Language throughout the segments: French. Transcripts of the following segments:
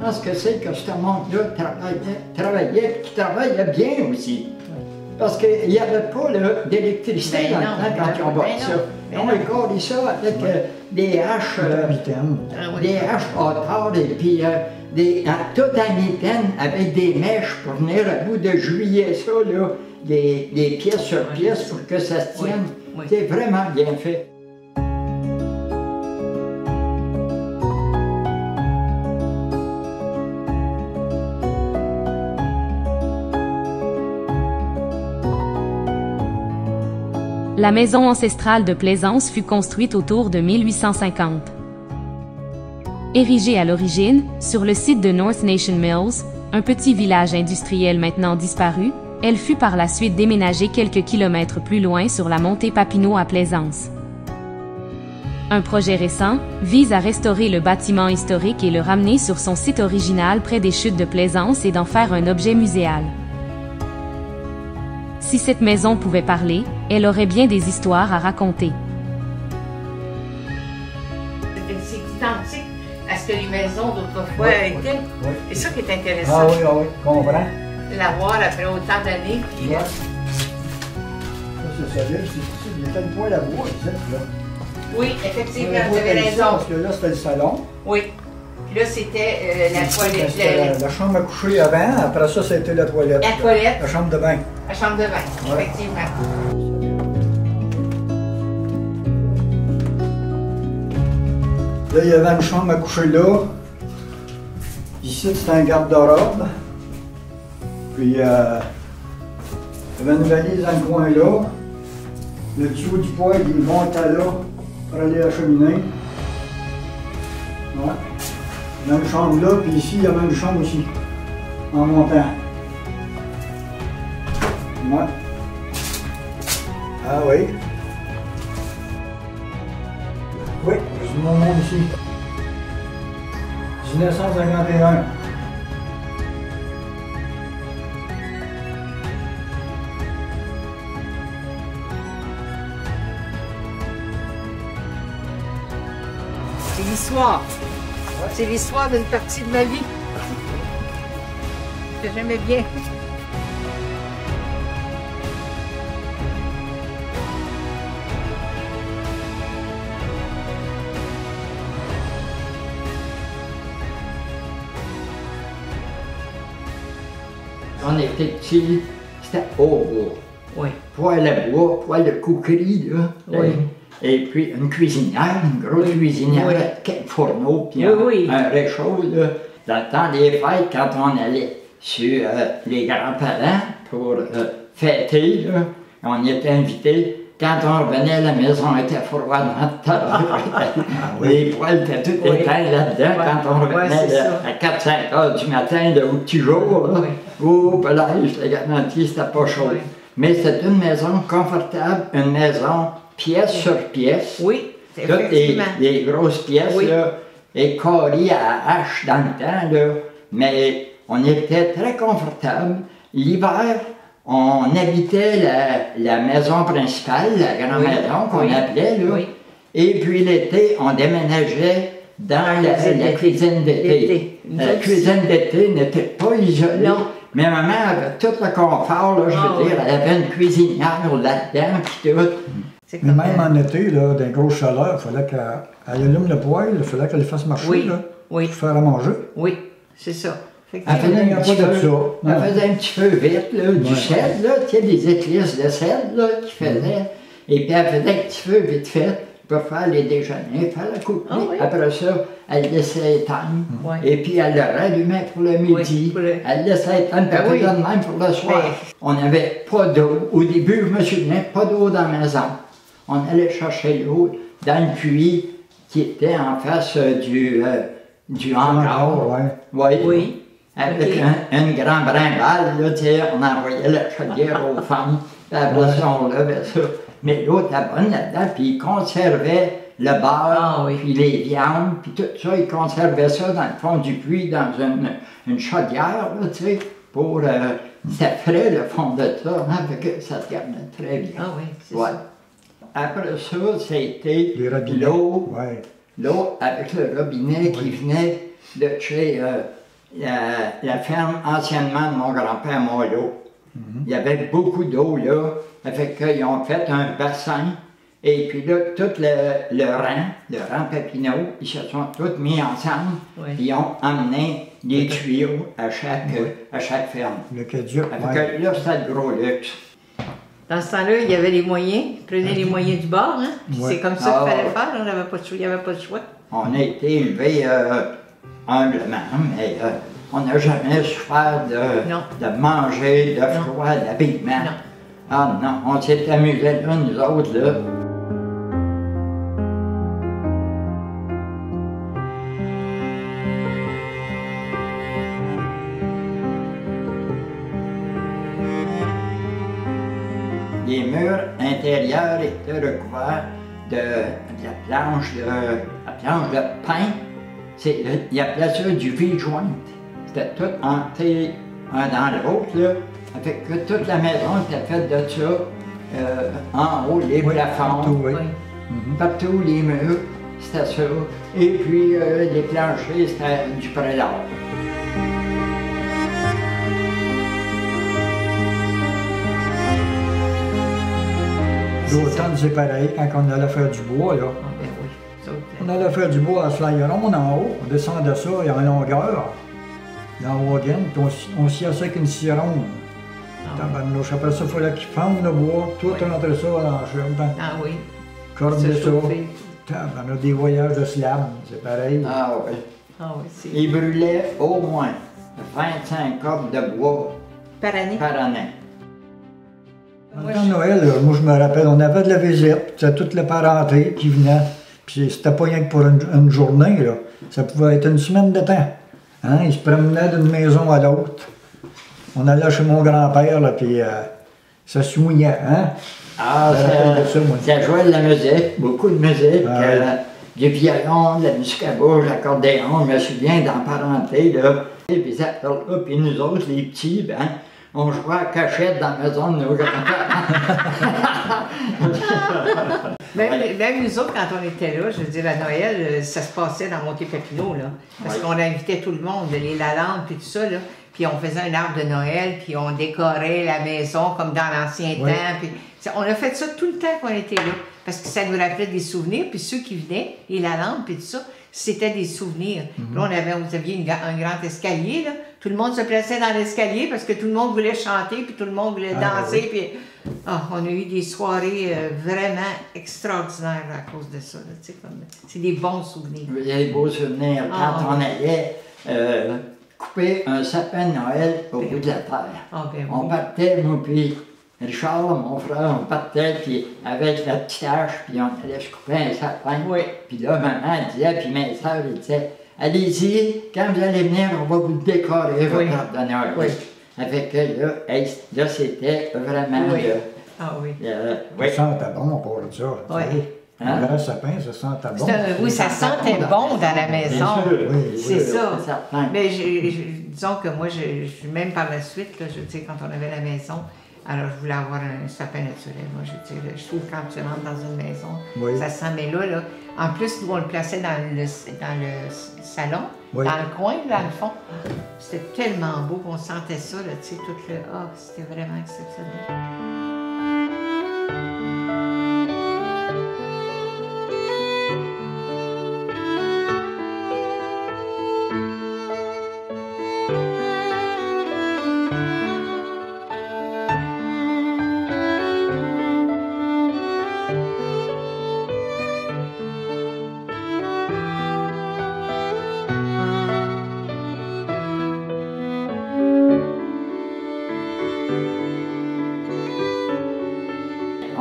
vraiment ce que c'est que ce monde-là travaillait, qui travaillait bien aussi. Parce qu'il n'y avait pas d'électricité dans le temps quand ils ont bâti ça. Ils ont écoré ça avec des haches, des haches à tard et puis tout à mitaine avec des mèches pour venir à bout de juillet ça, là, des pièces sur pièces pour que ça se tienne. C'est vraiment bien fait. La maison ancestrale de Plaisance fut construite autour de 1850. Érigée à l'origine, sur le site de North Nation Mills, un petit village industriel maintenant disparu, elle fut par la suite déménagée quelques kilomètres plus loin sur la montée Papineau à Plaisance. Un projet récent vise à restaurer le bâtiment historique et le ramener sur son site original près des chutes de Plaisance et d'en faire un objet muséal. Si cette maison pouvait parler, elle aurait bien des histoires à raconter. C'est identique à ce que les maisons d'autrefois étaient. C'est ça qui est intéressant. Ah oui, comprends. La voir après autant d'années. Puis, c'est solide, il y a une poêle à bois ici, là. Oui, effectivement, vous avez raison. Parce que là, c'était le salon. Oui. Puis là, c'était la toilette. La chambre à coucher avant, après ça, c'était la toilette. La toilette. La chambre de bain. La chambre de bain, effectivement. Là, il y avait une chambre à coucher là. Ici, c'était un garde-robe. Puis, il y avait une valise dans le coin là. Le dessous du poêle, il montait là pour aller à la cheminée. Ouais. Il y a une chambre là, puis ici, il y avait une chambre aussi, en montant. Ouais. Ah oui. Oui, c'est mon monde ici. 1951. C'est l'histoire. C'est l'histoire d'une partie de ma vie que j'aimais bien. On était petits, c'était au bois. Oui. Poêle à bois, poêle de couquerie, là. Oui. Et puis une cuisinière, une grosse cuisinière, avec quelques fourneaux, puis un réchaud, là. Dans le temps des fêtes, quand on allait sur les grands-parents pour fêter, là, on y était invités. Quand on revenait à la maison, on était froid dans le Les poêles étaient tout éteints là-dedans. Quand on revenait à 4-5 heures du matin, au petit jour, là, là, je te garantis, c'était pas chaud. Mais c'était une maison confortable, une maison pièce sur pièce. Oui, toutes des grosses pièces, là, et carrées à hache dans le temps, là. Mais on était très confortable. L'hiver, on habitait la maison principale, la grande maison qu'on appelait, là. Et puis l'été, on déménageait dans la cuisine d'été. La cuisine d'été n'était pas isolée. Non. Mais maman avait tout le confort, là, je veux dire, elle avait une cuisinière là-dedans, puis tout. Mais même en été, là, dans les grosses chaleurs, il fallait qu'elle allume le poêle, il fallait qu'elle le fasse marcher, là, pour faire à manger. Oui, c'est ça. Elle faisait un petit feu vite, là, du sel, là, tu sais, des éclisses de sel, là, qui faisaient. Et puis elle faisait un petit feu vite fait pour faire les déjeuners, faire la coupe. Après ça, elle laissait éteindre. Et puis elle le rallumait pour le midi. Elle laissait éteindre, puis elle de même pour le soir. On n'avait pas d'eau. Au début, je me souviens, pas d'eau dans la maison. On allait chercher l'eau dans le puits qui était en face du hangar. Oui. Avec un grand brimballe, là, tu sais, on envoyait la chaudière aux femmes, puis après ça, on levait ça. Mais l'autre était bonne là-dedans, puis il conservait le beurre, puis les viandes, puis tout ça, il conservait ça dans le fond du puits, dans une chaudière, là, tu sais, pour... ça ferait le fond de ça, hein, fait que ça se gardait très bien. Ah oui, c'est ça. Après ça, c'était l'eau avec le robinet qui venait de chez la ferme anciennement de mon grand-père Moyot. Il y avait beaucoup d'eau là. Ça fait qu'ils ont fait un bassin. Et puis là, tout le rang Papineau, ils se sont tous mis ensemble. Oui. Ils ont amené des tuyaux à chaque ferme. Le caduc, fait que là, c'était le gros luxe. Dans ce temps-là, il y avait les moyens. Ils prenaient les moyens du bord. Hein? C'est comme ça qu'il fallait faire. On n'avait pas de choix. Il n'y avait pas de choix. On a été élevés humblement, mais on n'a jamais souffert de manger, de froid, d'habillement. Ah non, on s'est amusés là, nous autres, là. Les murs intérieurs étaient recouverts de la planche de pain. Il appelait ça du V-joint. C'était tout hanté un dans l'autre, là. Ça fait que toute la maison était faite de ça. En haut, les plafonds. Partout, les murs, c'était ça. Et puis, les planchers, c'était du prélat. L'automne, c'est pareil, quand on allait faire du bois, là. On allait faire du bois à Flyeron en haut, on descendait ça en longueur, dans Wagen, puis on s'y assait avec une scie ronde. Après ça, il fallait qu'ils fendent le bois, tout rentrer ça dans la chambre. Ah oui. Corde de ça. On a des voyages de slab, c'est pareil. Ah oui. Ils brûlaient au moins 25 cordes de bois par année. Dans le temps de Noël, moi je me rappelle, on avait de la visite, c'était toute la parenté qui venait. Puis c'était pas rien que pour une journée, là. Ça pouvait être une semaine de temps. Hein? Ils se promenaient d'une maison à l'autre. On allait chez mon grand-père, là, puis ça se mouillait, hein? Ah, ça jouait de la musique, beaucoup de musique. Du violon, de la musique à bouche, l'accordéon, je me souviens d'en parenté, là. Et puis ça, là, puis nous autres, les petits, ben, on jouait à cachette dans la maison de nos grands-parents. Même nous autres, quand on était là, je veux dire, à Noël, ça se passait dans Monté-Papineau, là. Parce qu'on invitait tout le monde, les Lalande, puis tout ça, là. Puis on faisait un arbre de Noël, puis on décorait la maison comme dans l'ancien temps. Puis on a fait ça tout le temps qu'on était là. Parce que ça nous rappelait des souvenirs. Puis ceux qui venaient, les Lalande, puis tout ça, c'était des souvenirs. Là, vous aviez un grand escalier, là. Tout le monde se plaçait dans l'escalier parce que tout le monde voulait chanter, puis tout le monde voulait danser. Puis on a eu des soirées vraiment extraordinaires à cause de ça. C'est des bons souvenirs. Il y a des beaux souvenirs. Quand on allait couper un sapin de Noël au bout de la terre. On partait, nous, puis Richard, mon frère, on partait, puis avec la petite hache, puis on allait se couper un sapin. Puis là, maman disait, puis mes soeurs, ils disaient, allez-y, quand vous allez venir, on va vous décorer votre arbre de Noël. Avec là, c'était vraiment... Ça sentait bon pour ça. Un grand sapin, ça sentait bon. Oui, ça sentait bon dans la maison. C'est ça. Mais disons que moi, même par la suite, là, je quand on avait la maison, alors je voulais avoir un sapin naturel. Moi, je trouve que quand tu rentres dans une maison, ça sent. Mais là, en plus, nous, on le plaçait dans le salon, dans le coin, dans le fond. C'était tellement beau qu'on sentait ça, là, tu sais, tout le... c'était vraiment exceptionnel.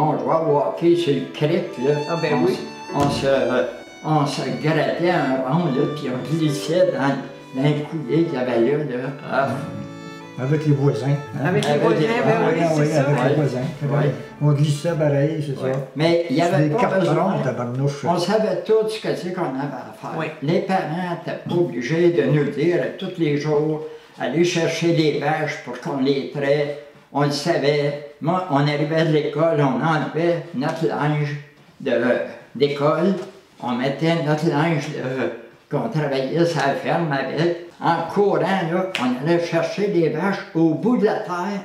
On jouait au hockey sur le cric, là. On se grattait un rond, là, puis on glissait dans le coulée qu'il y avait là. Avec les voisins. Hein? Avec les voisins, c'est ça. Avec les voisins. On glissait pareil, c'est ça. Mais il y avait pas besoin. On savait tout ce que c'est qu'on avait à faire. Les parents n'étaient pas obligés de nous dire tous les jours, aller chercher les vaches pour qu'on les traite. On le savait. Moi, on arrivait de l'école, on enlevait notre linge d'école, on mettait notre linge qu'on travaillait sur la ferme avec. En courant, là, on allait chercher des vaches au bout de la terre.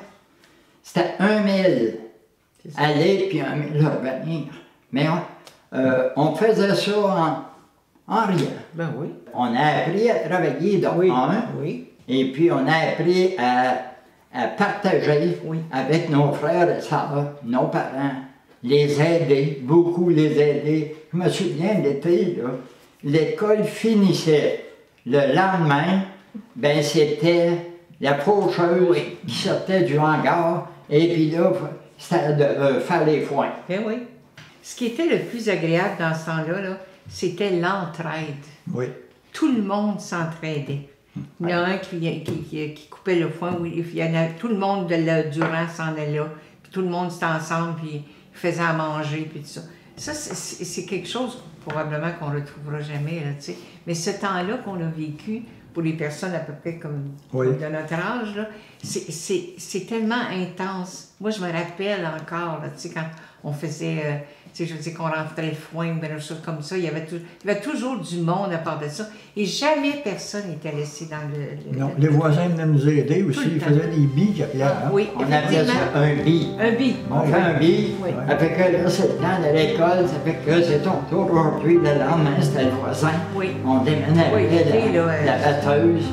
C'était 1 000 aller puis 1 000 revenir. Mais on faisait ça en riant. Ben oui. On a appris à travailler dans oui. Et puis on a appris à partager avec nos frères et sœurs, nos parents, les aider, beaucoup les aider. Je me souviens l'été, l'école finissait. Le lendemain, ben c'était la faucheuse qui sortait du hangar, et puis là, c'était de faire les foins. Ben oui. Ce qui était le plus agréable dans ce temps-là, c'était l'entraide. Oui. Tout le monde s'entraidait. Il y en a un qui coupait le foin, tout le monde de Durand s'en allait là, puis tout le monde était ensemble, puis faisait à manger, puis tout ça. Ça, c'est quelque chose probablement qu'on ne retrouvera jamais, là, tu sais. Mais ce temps-là qu'on a vécu, pour les personnes à peu près comme de notre âge, là, c'est tellement intense. Moi, je me rappelle encore, là, tu sais, quand on faisait, tu sais, je veux dire qu'on rentrait le foin ou des choses comme ça, il y avait toujours du monde à part de ça. Et jamais personne n'était laissé dans le... Non, les voisins venaient nous aider aussi. Ils faisaient des billes qu'il y a. Oui, on appelait ça un bi. Un bi. On fait un bi. Oui. Ça fait que là, c'est le temps de l'école, ça fait que c'est ton tour aujourd'hui. Le lendemain, c'était le voisin. Oui. On déménageait la batteuse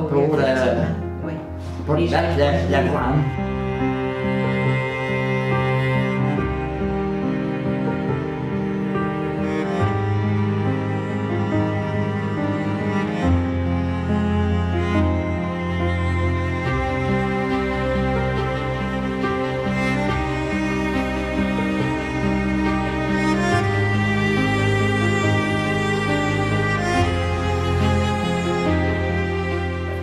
pour battre l'avoine.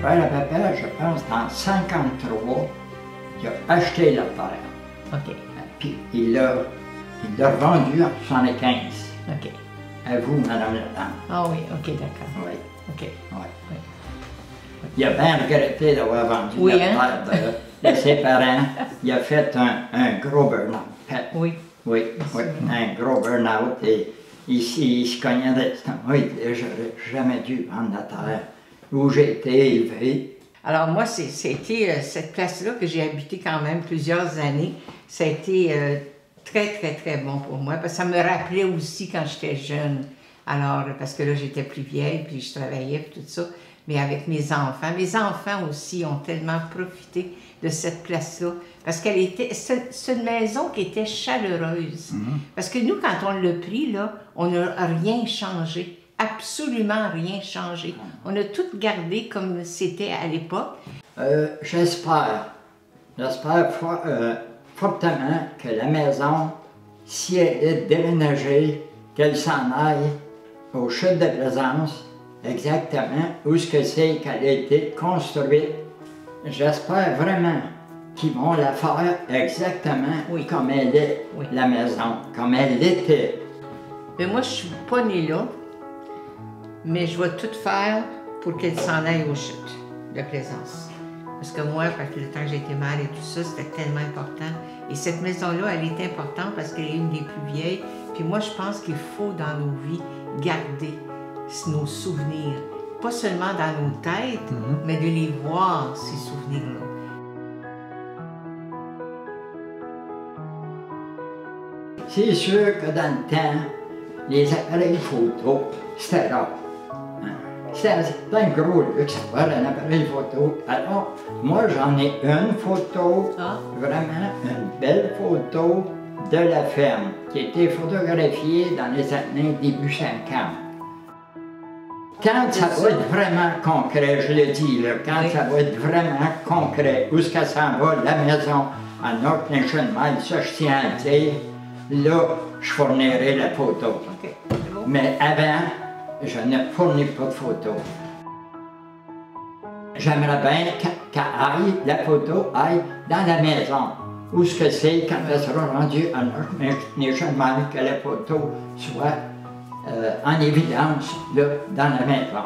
Père à papa, je pense, en 1953, il a acheté la terre. OK. Puis il l'a revendu en 1975. OK. À vous, Madame Ledame. Ah oui, OK, d'accord. Oui. OK. Oui. Oui. Il a bien regretté d'avoir vendu la terre de ses parents. Il a fait un gros burn-out. Oui. Oui, un gros burn-out. Et ici, il se cognait l'estomac. Il disait, j'aurais jamais dû vendre la terre où j'ai été élevé. Alors moi, c'était cette place-là que j'ai habité quand même plusieurs années. Ça a été très, très, très bon pour moi, parce que ça me rappelait aussi quand j'étais jeune. Alors, parce que là, j'étais plus vieille, puis je travaillais, puis tout ça, mais avec mes enfants. Mes enfants aussi ont tellement profité de cette place-là, parce qu'elle était, c'est une maison qui était chaleureuse. Parce que nous, quand on l'a pris, là, on n'a rien changé. Absolument rien changé. On a tout gardé comme c'était à l'époque. J'espère fortement que la maison, si elle est déménagée, qu'elle s'en aille aux Chutes de Plaisance, exactement où ce que c'est qu'elle a été construite. J'espère vraiment qu'ils vont la faire exactement comme elle est, la maison, comme elle l'était. Mais moi, je suis pas née là. Mais je vais tout faire pour qu'elle s'en aille aux Chutes de Plaisance. Parce que moi, parce que le temps que j'étais mal et tout ça, c'était tellement important. Et cette maison-là, elle est importante parce qu'elle est une des plus vieilles. Puis moi, je pense qu'il faut, dans nos vies, garder nos souvenirs. Pas seulement dans nos têtes, mais de les voir, ces souvenirs-là. C'est sûr que dans le temps, les appareils photo, c'était rare. C'était un gros luxe avoir un appareil photo. Alors, moi, j'en ai une photo, vraiment une belle photo de la ferme, qui a été photographiée dans les années début 50. Quand ça va être vraiment concret, je le dis, là, quand ça va être vraiment concret, où est-ce que ça va, la maison, à North Nation Miles, ça je tiens à dire, là, je fournirai la photo. Mais avant, je ne fournis pas de photo. J'aimerais bien la photo aille dans la maison. Où ce que c'est, quand elle sera rendue à North Nation Miles, que la photo soit en évidence là, dans la maison.